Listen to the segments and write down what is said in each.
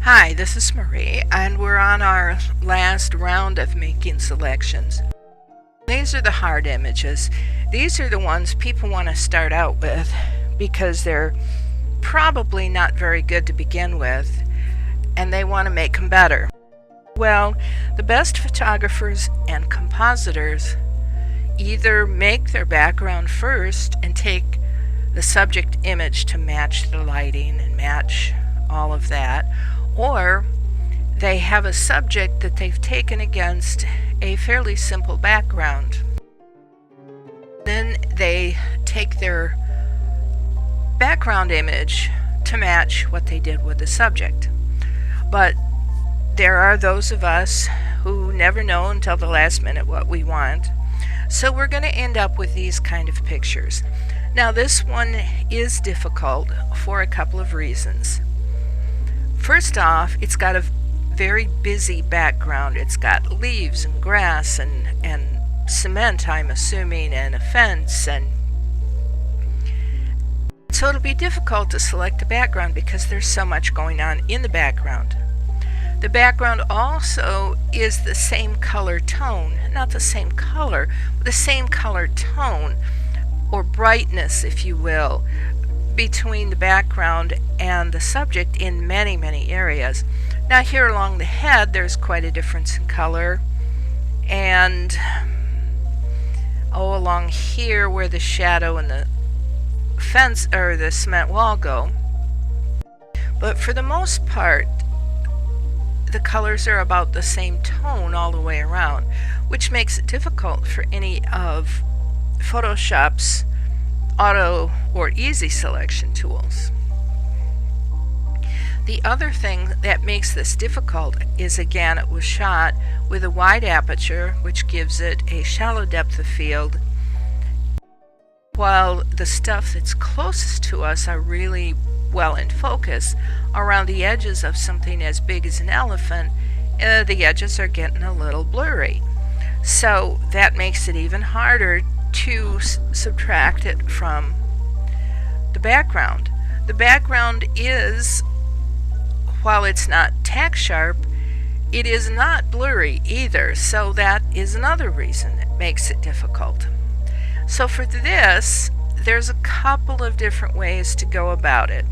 Hi, this is Marie, and we're on our last round of making selections. These are the hard images. These are the ones people want to start out with because they're probably not very good to begin with, and they want to make them better. Well, the best photographers and compositors either make their background first and take the subject image to match the lighting and match all of that, or they have a subject that they've taken against a fairly simple background. Then they take their background image to match what they did with the subject. But there are those of us who never know until the last minute what we want, so we're going to end up with these kind of pictures. Now this one is difficult for a couple of reasons. First off, it's got a very busy background. It's got leaves and grass and cement, I'm assuming, and a fence, and so it'll be difficult to select a background because there's so much going on in the background. The background also is the same color tone, not the same color, but the same color tone, or brightness, if you will, between the background and the subject in many, many areas. Now here along the head there's quite a difference in color, and along here where the shadow and the fence or the cement wall go. But for the most part the colors are about the same tone all the way around, which makes it difficult for any of Photoshop's auto or easy selection tools. The other thing that makes this difficult is, again, it was shot with a wide aperture, which gives it a shallow depth of field, while the stuff that's closest to us are really well in focus. Around the edges of something as big as an elephant, the edges are getting a little blurry. So that makes it even harder to subtract it from the background. The background is, while it's not tack sharp, it is not blurry either, so that is another reason that makes it difficult. So for this, there's a couple of different ways to go about it.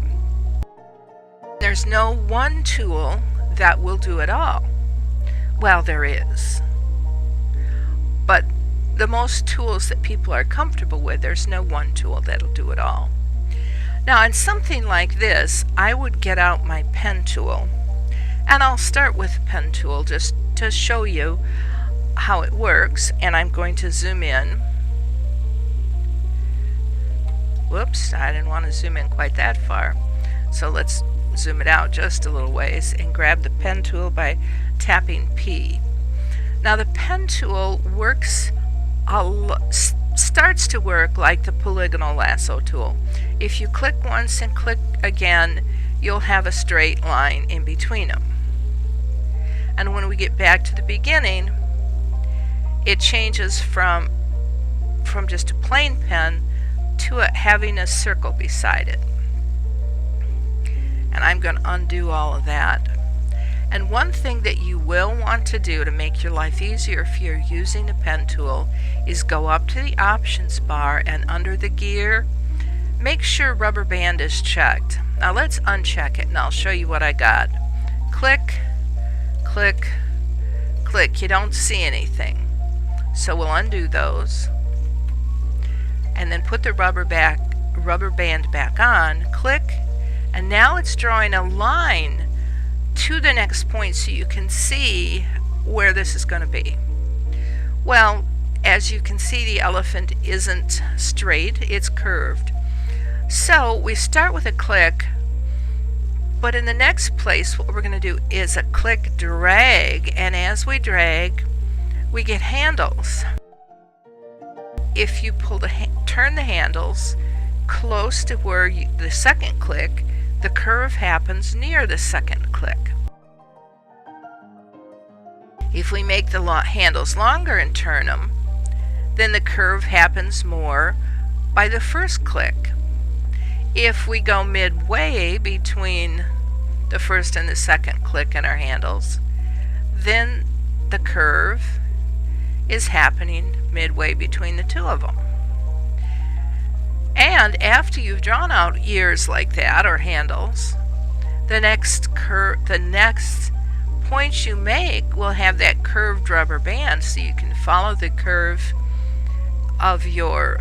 There's no one tool that will do it all. Well, there is. But the most tools that people are comfortable with, there's no one tool that'll do it all. Now in something like this, I would get out my pen tool, and I'll start with the pen tool just to show you how it works, and I'm going to zoom in. Whoops, I didn't want to zoom in quite that far, so let's zoom it out just a little ways and grab the pen tool by tapping P. Now the pen tool starts to work like the polygonal lasso tool. If you click once and click again, you'll have a straight line in between them. And when we get back to the beginning, it changes from just a plain pen to having a circle beside it. And I'm going to undo all of that. And one thing that you will want to do to make your life easier if you're using a pen tool is go up to the options bar, and under the gear, make sure rubber band is checked. Now let's uncheck it and I'll show you what I got. Click, click, click. You don't see anything. So we'll undo those. And then put the rubber band back on, click, and now it's drawing a line to the next point so you can see where this is going to be. Well, as you can see, the elephant isn't straight, it's curved. So we start with a click, but in the next place what we're going to do is a click drag, and as we drag we get handles. If you turn the handles close to where the second click, the curve happens near the second click. If we make the handles longer and turn them, then the curve happens more by the first click. If we go midway between the first and the second click in our handles, then the curve is happening midway between the two of them. And after you've drawn out ears like that, or handles, the next points you make will have that curved rubber band, so you can follow the curve of your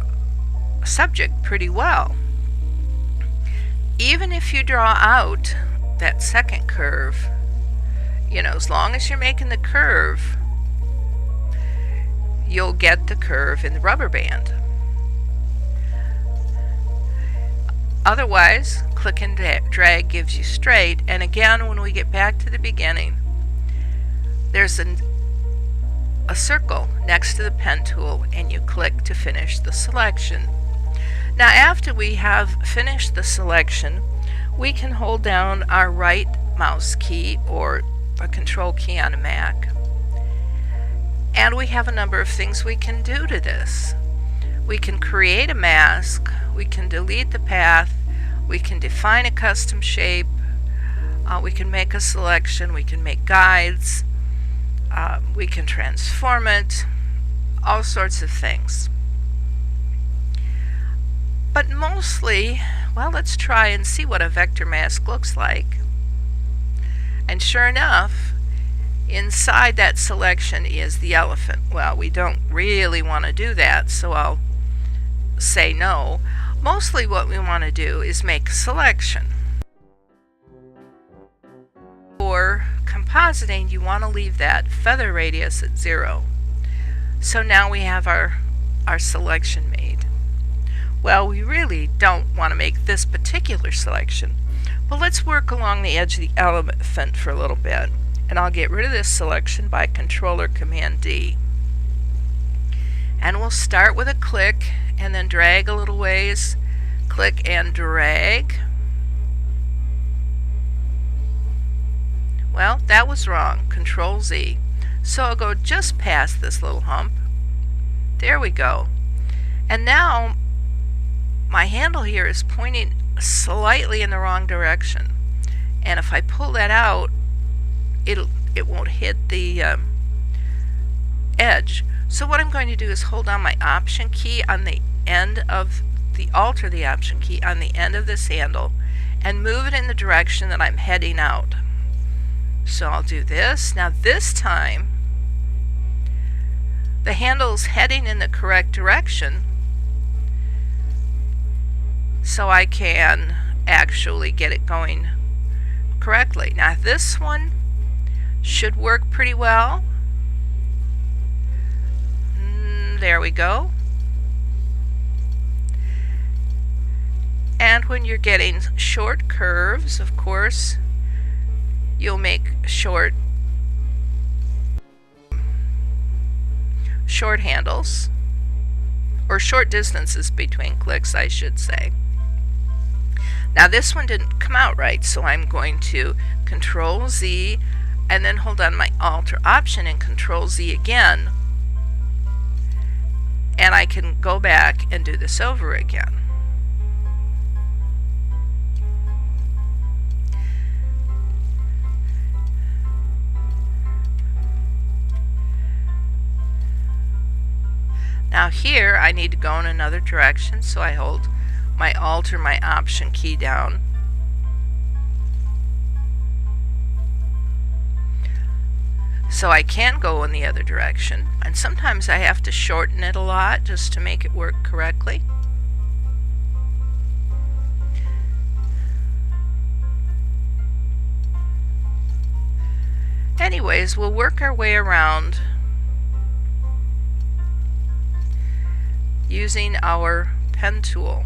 subject pretty well. Even if you draw out that second curve, you know, as long as you're making the curve, you'll get the curve in the rubber band. Otherwise, click and drag gives you straight. And again, when we get back to the beginning, there's a circle next to the pen tool, and you click to finish the selection. Now, after we have finished the selection, we can hold down our right mouse key or a control key on a Mac, and we have a number of things we can do to this. We can create a mask, we can delete the path, we can define a custom shape, we can make a selection, we can make guides, we can transform it, all sorts of things. But mostly, well, let's try and see what a vector mask looks like. And sure enough, inside that selection is the elephant. Well, we don't really want to do that, so I'll say no. Mostly what we want to do is make a selection. For compositing, you want to leave that feather radius at 0. So now we have our selection made. Well, we really don't want to make this particular selection, but let's work along the edge of the elephant for a little bit, and I'll get rid of this selection by Control or Command D. And we'll start with a click and then drag a little ways, click and drag. Well, that was wrong. Control Z. So I'll go just past this little hump. There we go. And now my handle here is pointing slightly in the wrong direction. And if I pull that out, it won't hit the edge. So what I'm going to do is hold down my Option key on the end of alter the Option key on the end of this handle and move it in the direction that I'm heading out. So I'll do this. Now this time the handle's heading in the correct direction, so I can actually get it going correctly. Now this one should work pretty well. There we go. And when you're getting short curves, of course, you'll make short handles, or short distances between clicks, I should say. Now this one didn't come out right, so I'm going to Control Z and then hold on my Alt or Option and Control Z again, and I can go back and do this over again. Now here I need to go in another direction, so I hold my Alt or my Option key down. So I can go in the other direction, and sometimes I have to shorten it a lot just to make it work correctly. Anyways, we'll work our way around using our pen tool.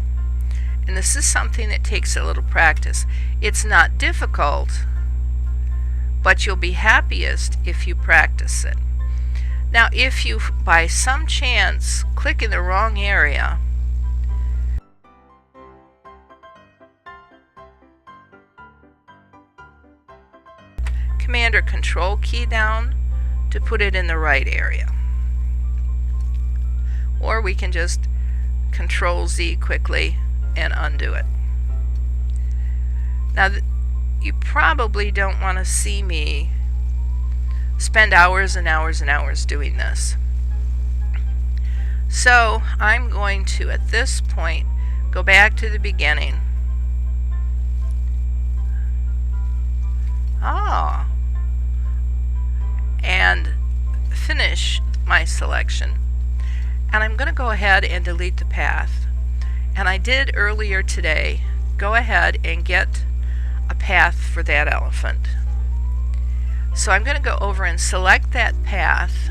And this is something that takes a little practice. It's not difficult, but you'll be happiest if you practice it. Now, if you by some chance click in the wrong area, Command or Control key down to put it in the right area. Or we can just Control Z quickly and undo it. Now you probably don't want to see me spend hours and hours and hours doing this. So I'm going to, at this point, go back to the beginning. And finish my selection. And I'm going to go ahead and delete the path. And I did earlier today go ahead and get a path for that elephant. So I'm going to go over and select that path,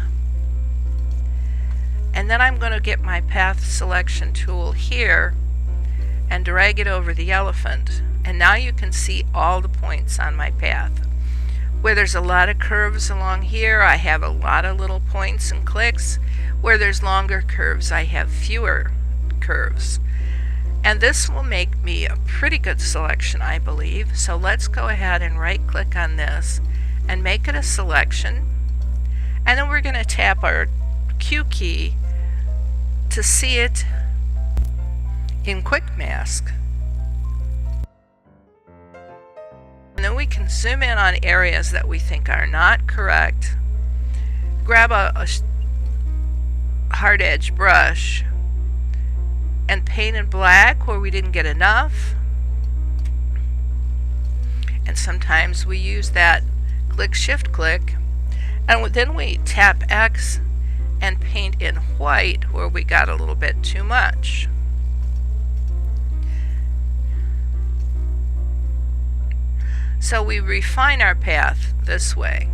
and then I'm going to get my path selection tool here and drag it over the elephant. And now you can see all the points on my path. Where there's a lot of curves along here, I have a lot of little points and clicks. Where there's longer curves, I have fewer curves. And this will make me a pretty good selection, I believe. So let's go ahead and right click on this and make it a selection. And then we're going to tap our Q key to see it in Quickmask. And then we can zoom in on areas that we think are not correct. Grab a hard edge brush and paint in black where we didn't get enough. And sometimes we use that shift click, and then we tap X and paint in white where we got a little bit too much. So we refine our path this way.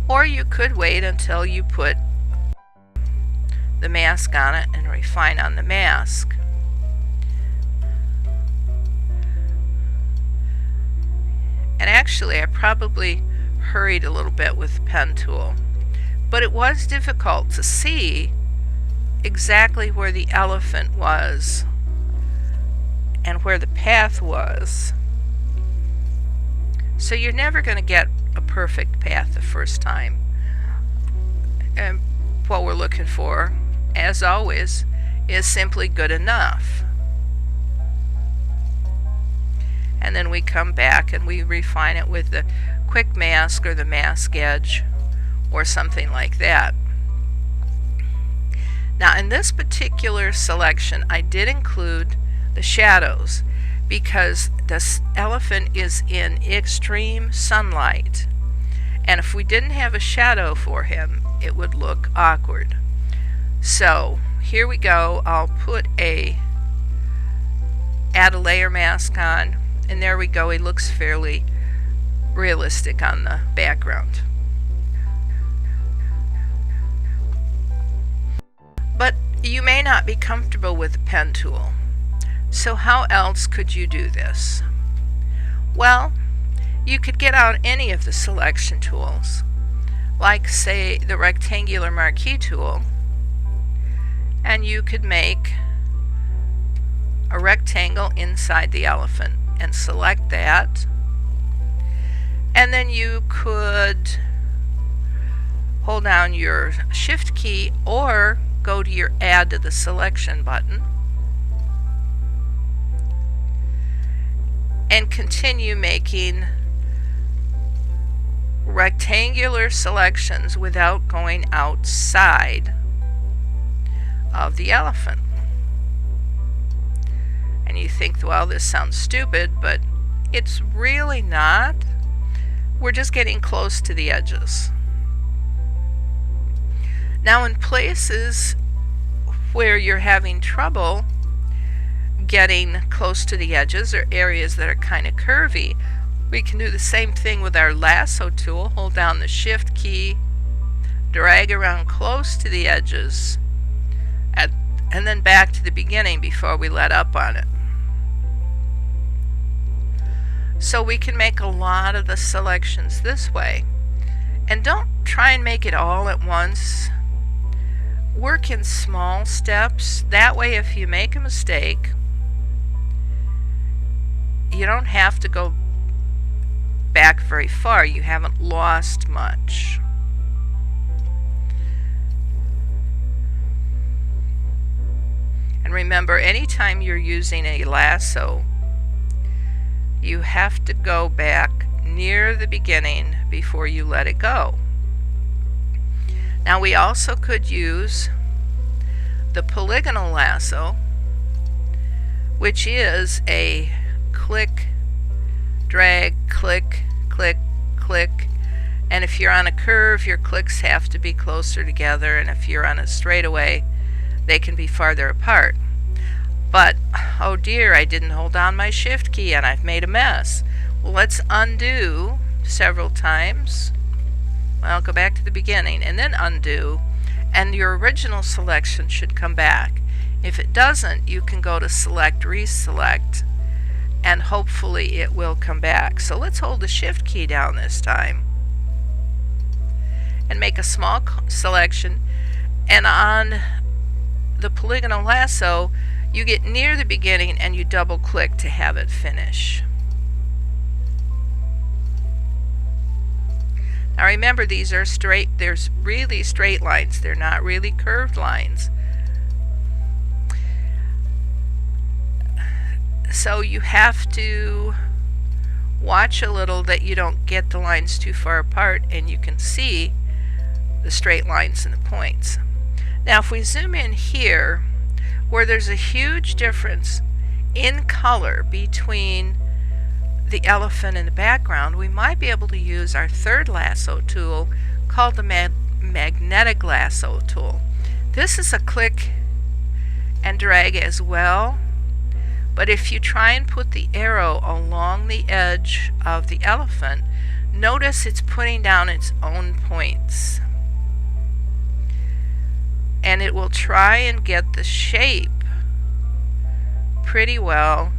Or you could wait until you put the mask on it and refine on the mask. And actually I probably hurried a little bit with the pen tool, but it was difficult to see exactly where the elephant was and where the path was. So you're never going to get a perfect path the first time. And what we're looking for, as always, is simply good enough. And then we come back and we refine it with the Quickmask or the mask edge or something like that. Now in this particular selection I did include the shadows because this elephant is in extreme sunlight, and if we didn't have a shadow for him it would look awkward. So here we go. I'll add a layer mask on, and there we go. He looks fairly realistic on the background. But you may not be comfortable with the pen tool. So how else could you do this? Well, you could get out any of the selection tools, like say the rectangular marquee tool, and you could make a rectangle inside the elephant and select that. And then you could hold down your shift key or go to your add to the selection button and continue making rectangular selections without going outside of the elephant. And you think, well, this sounds stupid, but it's really not. We're just getting close to the edges. Now in places where you're having trouble getting close to the edges or areas that are kind of curvy, we can do the same thing with our lasso tool. Hold down the shift key, drag around close to the edges, and then back to the beginning before we let up on it. So we can make a lot of the selections this way. And don't try and make it all at once. Work in small steps. That way if you make a mistake, you don't have to go back very far. You haven't lost much. And remember, anytime you're using a lasso, you have to go back near the beginning before you let it go. Now we also could use the polygonal lasso, which is a click, drag, click, click, click. And if you're on a curve, your clicks have to be closer together, and if you're on a straightaway, they can be farther apart. But, oh dear, I didn't hold down my shift key and I've made a mess. Well, let's undo several times. Well, go back to the beginning and then undo, and your original selection should come back. If it doesn't, you can go to select, reselect, and hopefully it will come back. So let's hold the shift key down this time and make a small selection, and on the polygonal lasso you get near the beginning and you double click to have it finish. Now remember, these are straight, there's really straight lines, they're not really curved lines. So you have to watch a little that you don't get the lines too far apart and you can see the straight lines and the points. Now if we zoom in here, where there's a huge difference in color between the elephant and the background, we might be able to use our third lasso tool called the magnetic lasso tool. This is a click and drag as well, but if you try and put the arrow along the edge of the elephant, notice it's putting down its own points. And it will try and get the shape pretty well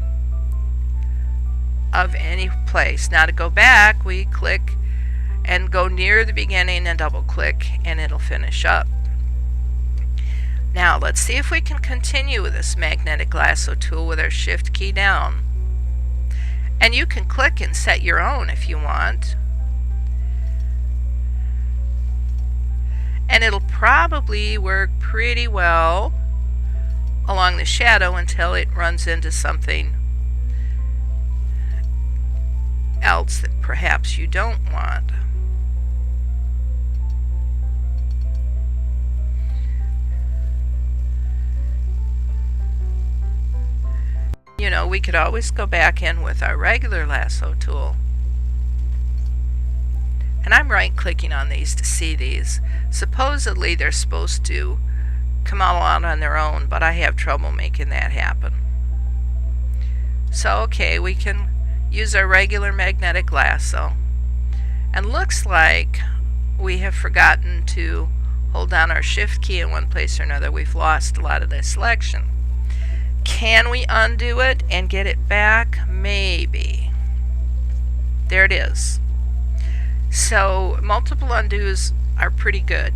of any place. Now to go back, we click and go near the beginning and double click and it'll finish up. Now let's see if we can continue with this magnetic lasso tool with our shift key down. And you can click and set your own if you want. And it'll probably work pretty well along the shadow until it runs into something else that perhaps you don't want. You know, we could always go back in with our regular lasso tool. And I'm right clicking on these to see these. Supposedly they're supposed to come out on their own, but I have trouble making that happen. So okay, we can use our regular magnetic lasso. And looks like we have forgotten to hold down our shift key in one place or another. We've lost a lot of this selection. Can we undo it and get it back? Maybe. There it is. So multiple undos are pretty good.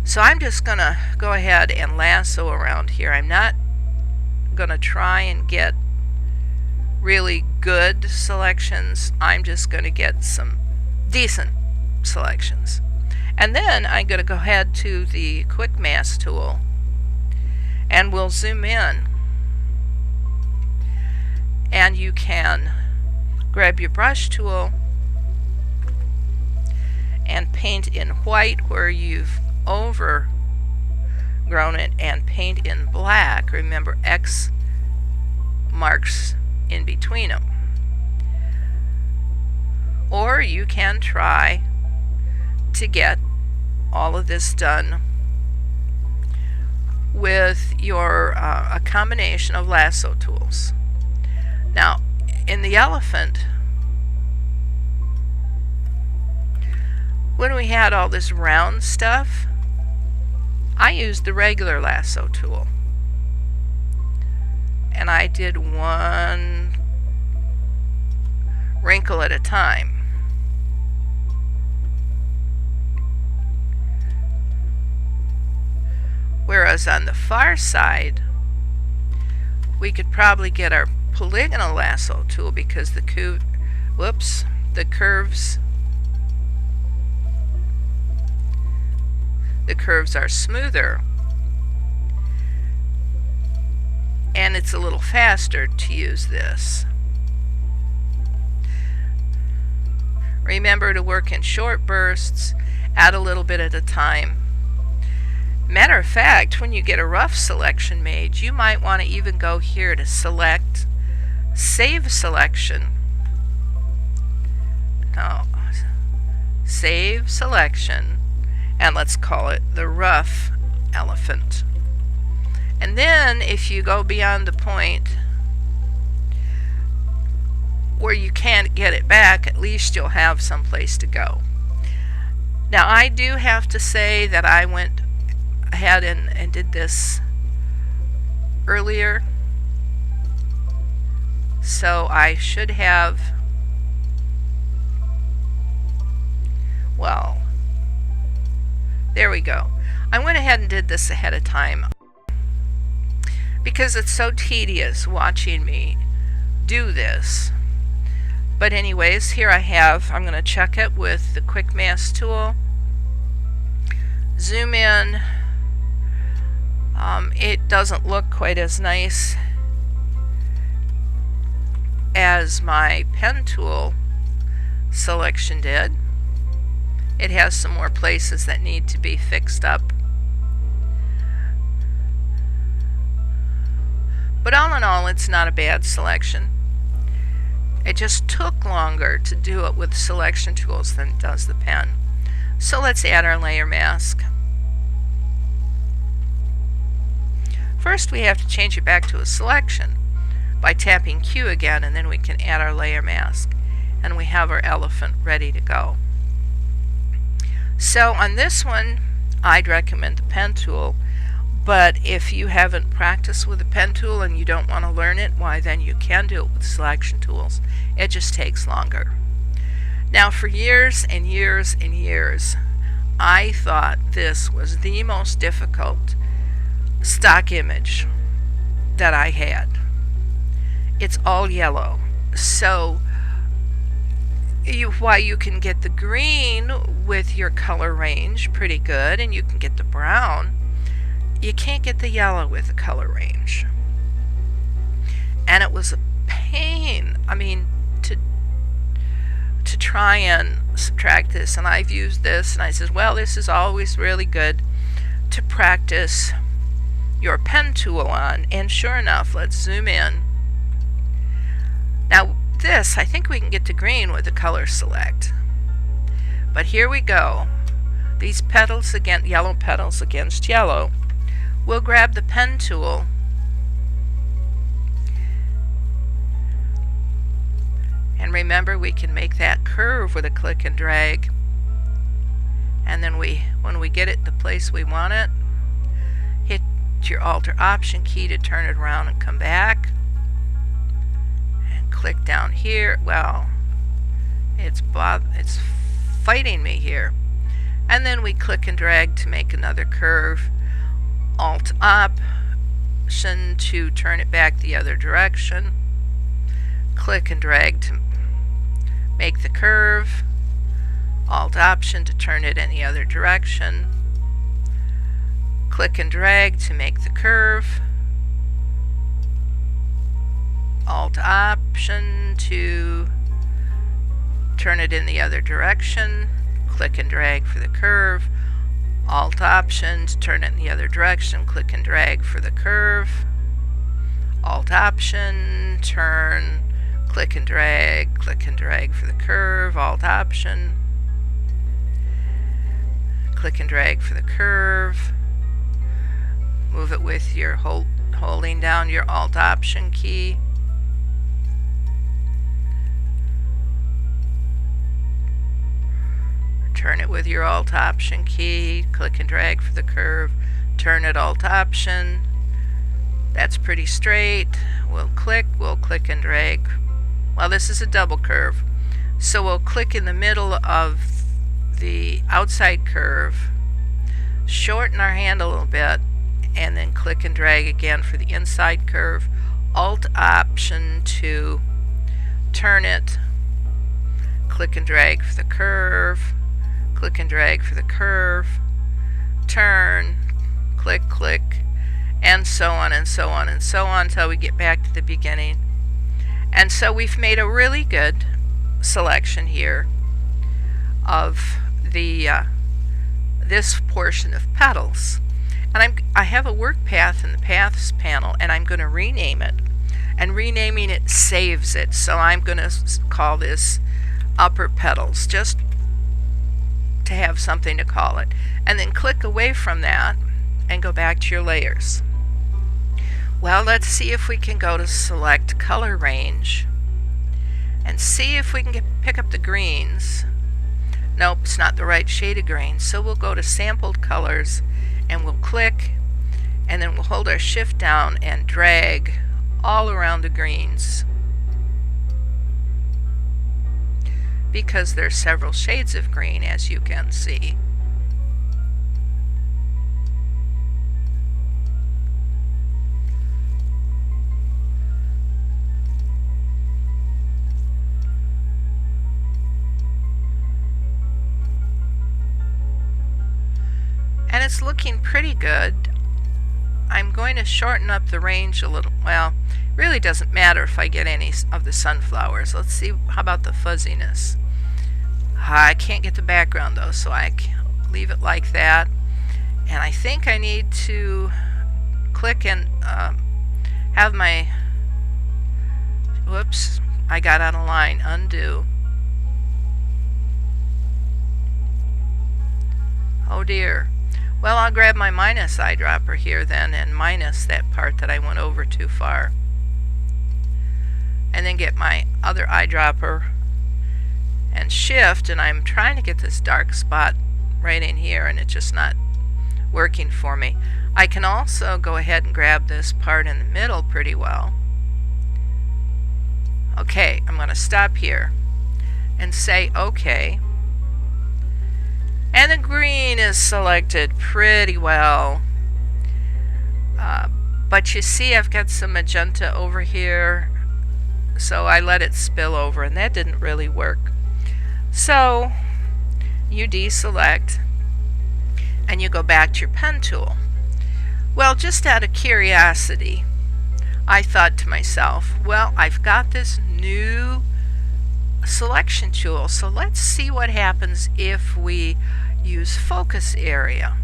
So I'm just going to go ahead and lasso around here. I'm not going to try and get really good selections. I'm just going to get some decent selections. And then I'm going to go ahead to the Quickmask tool and we'll zoom in. And you can grab your brush tool and paint in white where you've overgrown it, and paint in black. Remember, X marks in between them. Or you can try to get all of this done with your a combination of lasso tools. Now in the elephant, when we had all this round stuff, I used the regular lasso tool and I did one wrinkle at a time. Whereas on the far side, we could probably get our polygonal lasso tool because the whoops, the curves are smoother, and it's a little faster to use this. Remember to work in short bursts, add a little bit at a time. Matter of fact, when you get a rough selection made, you might want to even go here to select, save selection. No, save selection, and let's call it the rough elephant. And then if you go beyond the point where you can't get it back, at least you'll have some place to go. Now I do have to say that I went ahead and did this earlier, so I should have, well, there we go. I went ahead and did this ahead of time because it's so tedious watching me do this. But anyways, here I have, I'm going to check it with the Quickmask tool. Zoom in. It doesn't look quite as nice as my pen tool selection did. It has some more places that need to be fixed up. But all in all, it's not a bad selection. It just took longer to do it with selection tools than it does the pen. So let's add our layer mask. First we have to change it back to a selection by tapping Q again, and then we can add our layer mask. And we have our elephant ready to go. So on this one, I'd recommend the pen tool. But if you haven't practiced with the pen tool and you don't want to learn it, why then you can do it with selection tools. It just takes longer. Now for years and years and years, I thought this was the most difficult stock image that I had. It's all yellow. So while you can get the green with your color range pretty good, and you can get the brown, you can't get the yellow with the color range. And it was a pain, I mean, to try and subtract this. And I've used this, and I said, well, this is always really good to practice your pen tool on. And sure enough, let's zoom in. Now this, I think we can get to green with the color select. But here we go. These petals against yellow petals against yellow. We'll grab the pen tool and remember we can make that curve with a click and drag, and then when we get it the place we want it, hit your Alt or Option key to turn it around and come back and click down here. Well, it's fighting me here, and then we click and drag to make another curve. Alt Option to turn it back the other direction. Click and drag to make the curve. Alt Option to turn it in the other direction. Click and drag to make the curve. Alt Option to turn it in the other direction. Click and drag for the curve. Alt Option to turn it in the other direction, click and drag for the curve. Alt Option, turn, click and drag for the curve. Alt Option, click and drag for the curve. Move it with your holding down your Alt Option key. Turn it with your Alt Option key, click and drag for the curve, turn it Alt Option. That's pretty straight. We'll click and drag. Well, this is a double curve, so we'll click in the middle of the outside curve, shorten our hand a little bit, and then click and drag again for the inside curve. Alt Option to turn it click and drag for the curve, click and drag for the curve, turn, click, click, and so on and so on and so on until we get back to the beginning. And so we've made a really good selection here of the this portion of petals. And I have a work path in the Paths panel, and I'm going to rename it. And renaming it saves it. So I'm going to call this Upper Petals, just to have something to call it. And then click away from that and go back to your layers. Well, let's see if we can go to Select Color Range and see if we can pick up the greens. Nope, it's not the right shade of green. So we'll go to Sampled Colors and we'll click, and then we'll hold our shift down and drag all around the greens, because there's several shades of green, as you can see. And it's looking pretty good. I'm going to shorten up the range a little. Well, it really doesn't matter if I get any of the sunflowers. Let's see, how about the fuzziness? I can't get the background though, so I can leave it like that. And I think I need to click and have my, whoops, I got out of line, undo. Oh dear. Well, I'll grab my minus eyedropper here then and minus that part that I went over too far. And then get my other eyedropper and shift, and I'm trying to get this dark spot right in here and it's just not working for me. I can also go ahead and grab this part in the middle pretty well. Okay, I'm going to stop here and say OK. And the green is selected pretty well. But you see I've got some magenta over here, so I let it spill over, and that didn't really work. So you deselect and you go back to your pen tool. Well, just out of curiosity, I thought to myself, well, I've got this new selection tool, so let's see what happens if we use focus area.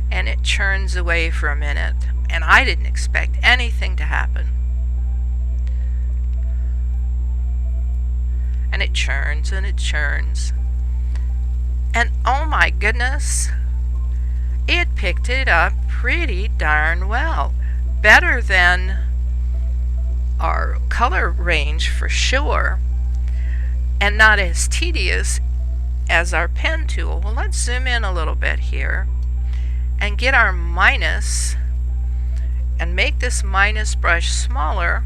And it churns away for a minute, and I didn't expect anything to happen. And it churns and it churns, and oh my goodness, it picked it up pretty darn well. Better than our color range for sure, and not as tedious as our pen tool. Well, let's zoom in a little bit here and get our minus and make this minus brush smaller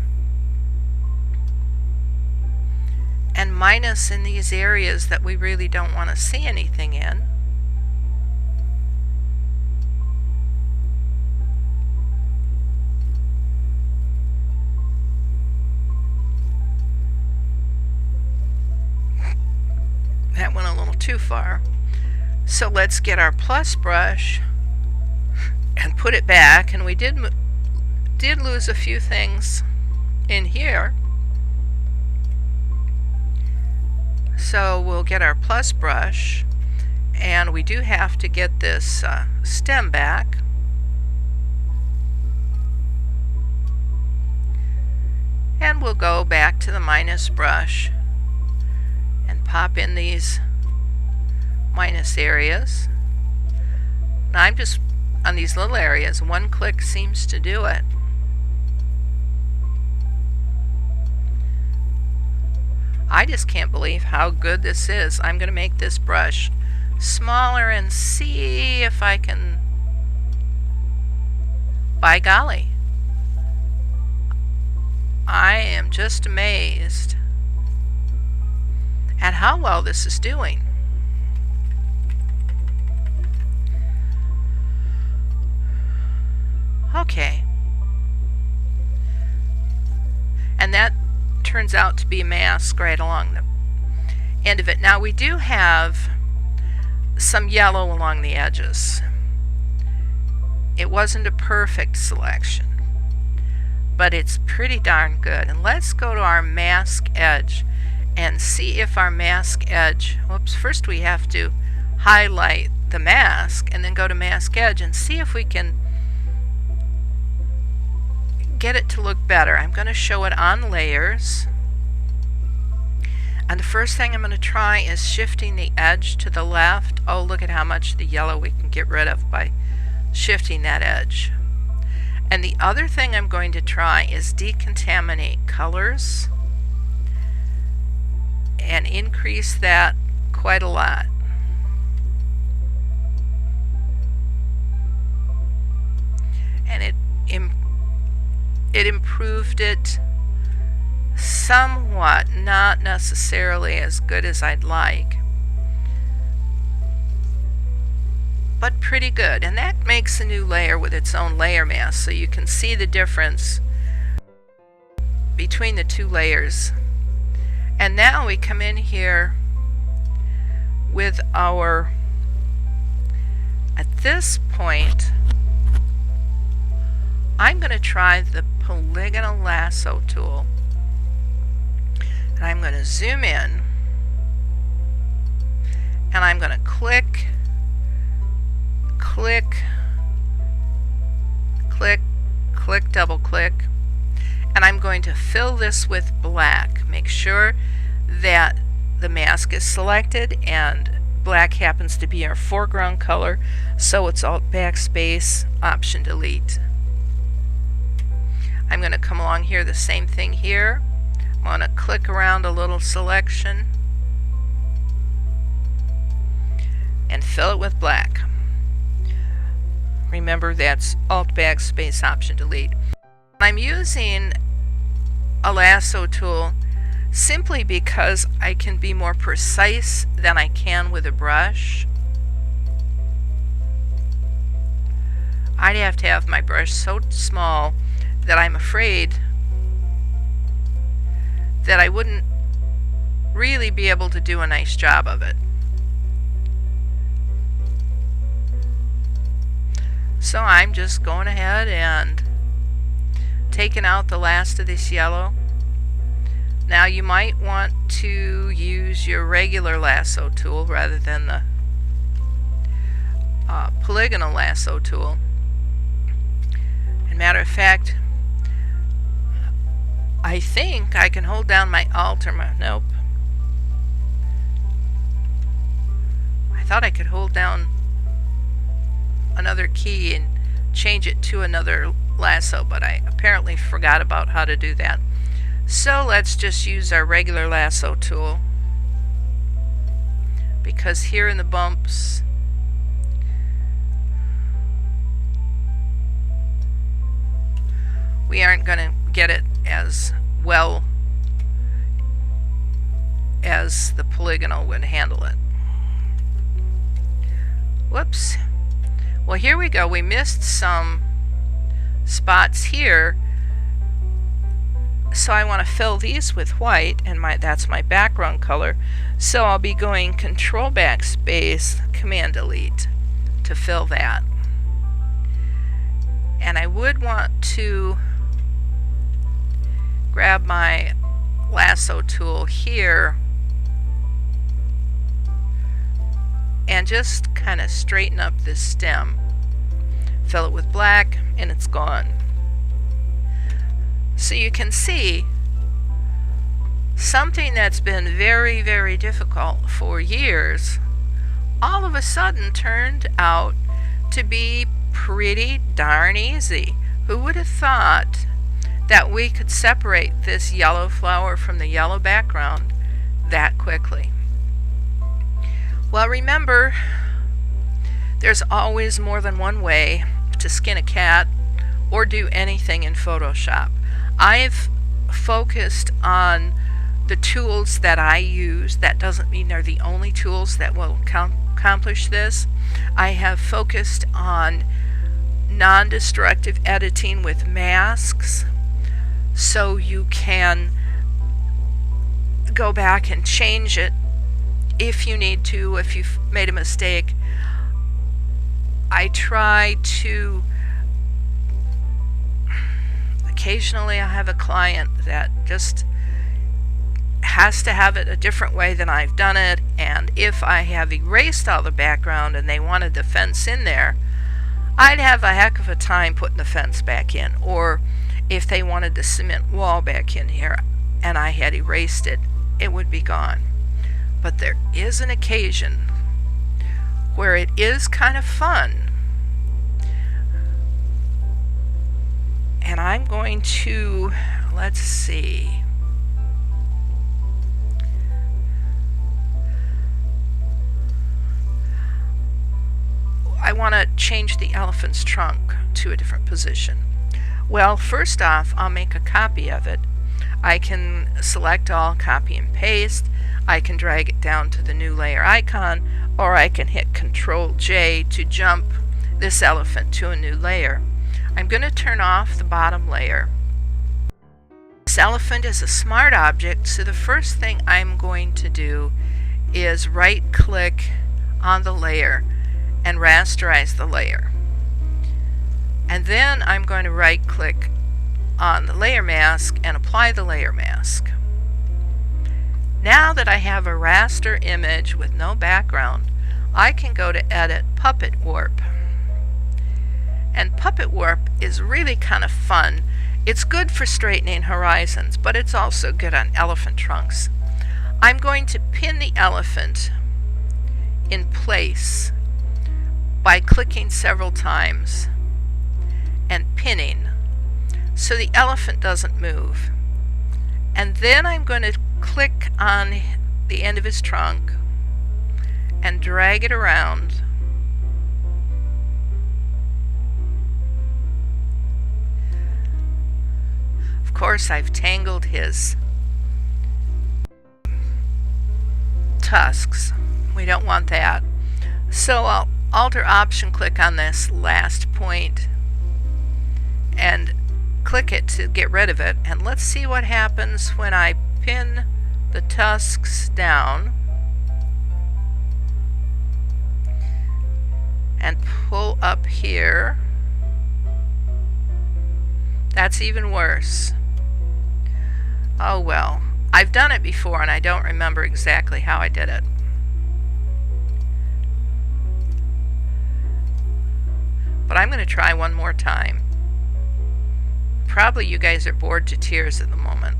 and minus in these areas that we really don't want to see anything in. That went a little too far. So let's get our plus brush and put it back, and we did lose a few things in here. So we'll get our plus brush, and we do have to get this stem back. And we'll go back to the minus brush and pop in these minus areas. Now I'm just on these little areas, one click seems to do it. I just can't believe how good this is. I'm going to make this brush smaller and see if I can, by golly, I am just amazed at how well this is doing. Okay. And that turns out to be a mask right along end of it. Now we do have some yellow along the edges. It wasn't a perfect selection, but it's pretty darn good. And let's go to our mask edge and see if our mask edge, whoops, first we have to highlight the mask and then go to mask edge and see if we can get it to look better. I'm going to show it on layers. And the first thing I'm going to try is shifting the edge to the left. Oh, look at how much the yellow we can get rid of by shifting that edge. And the other thing I'm going to try is Decontaminate Colors and increase that quite a lot. And it improved it somewhat, not necessarily as good as I'd like, but pretty good. And that makes a new layer with its own layer mask, so you can see the difference between the two layers. And now we come in here with our, at this point, I'm going to try the polygonal lasso tool. And I'm going to zoom in, and I'm going to click, click, click, click, double click, and I'm going to fill this with black. Make sure that the mask is selected and black happens to be our foreground color, so it's Alt backspace, Option delete. I'm going to come along here, the same thing here. I'm going to click around a little selection and fill it with black. Remember, that's Alt backspace, Option delete. I'm using a lasso tool simply because I can be more precise than I can with a brush. I'd have to have my brush so small that I'm afraid that I wouldn't really be able to do a nice job of it. So I'm just going ahead and taking out the last of this yellow. Now you might want to use your regular lasso tool rather than the polygonal lasso tool. And matter of fact, I think I can hold down my Alt or my, nope. I thought I could hold down another key and change it to another lasso, but I apparently forgot about how to do that. So let's just use our regular lasso tool, because here in the bumps we aren't going to get it as well as the polygonal would handle it. Whoops. Well, here we go. We missed some spots here, so I want to fill these with white, and that's my background color. So I'll be going Control backspace, Command delete to fill that. And I would want to grab my lasso tool here and just kind of straighten up this stem. Fill it with black, and it's gone. So you can see something that's been very, very difficult for years all of a sudden turned out to be pretty darn easy. Who would have thought that we could separate this yellow flower from the yellow background that quickly? Well, remember, there's always more than one way to skin a cat or do anything in Photoshop. I've focused on the tools that I use. That doesn't mean they're the only tools that will accomplish this. I have focused on non-destructive editing with masks, so you can go back and change it if you need to, if you've made a mistake. I try to, occasionally I have a client that just has to have it a different way than I've done it, and if I have erased all the background and they wanted the fence in there, I'd have a heck of a time putting the fence back in. Or if they wanted the cement wall back in here and I had erased it, it would be gone. But there is an occasion where it is kind of fun, and I'm going to, let's see, I want to change the elephant's trunk to a different position. Well, first off, I'll make a copy of it. I can select all, copy and paste. I can drag it down to the new layer icon, or I can hit Control J to jump this elephant to a new layer. I'm going to turn off the bottom layer. This elephant is a smart object, so the first thing I'm going to do is right-click on the layer and rasterize the layer. And then I'm going to right-click on the layer mask and apply the layer mask. Now that I have a raster image with no background, I can go to Edit Puppet Warp. And Puppet Warp is really kind of fun. It's good for straightening horizons, but it's also good on elephant trunks. I'm going to pin the elephant in place by clicking several times and pinning so the elephant doesn't move. And then I'm going to click on the end of his trunk and drag it around. Of course, I've tangled his tusks. We don't want that. So I'll Alt or Option click on this last point and click it to get rid of it. And let's see what happens when I pin the tusks down and pull up here. That's even worse. Oh well, I've done it before and I don't remember exactly how I did it. But I'm going to try one more time. Probably you guys are bored to tears at the moment.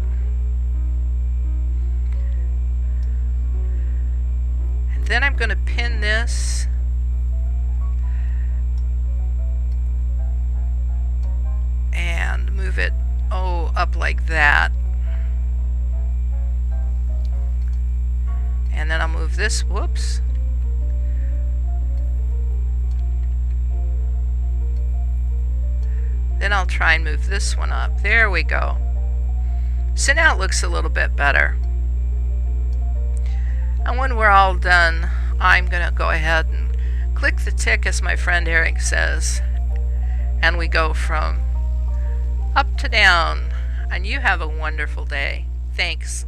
And then I'm going to pin this and move it up like that. And then I'll move this, whoops. Then I'll try and move this one up. There we go. So now it looks a little bit better. And when we're all done, I'm going to go ahead and click the tick, as my friend Eric says, and we go from up to down. And you have a wonderful day. Thanks.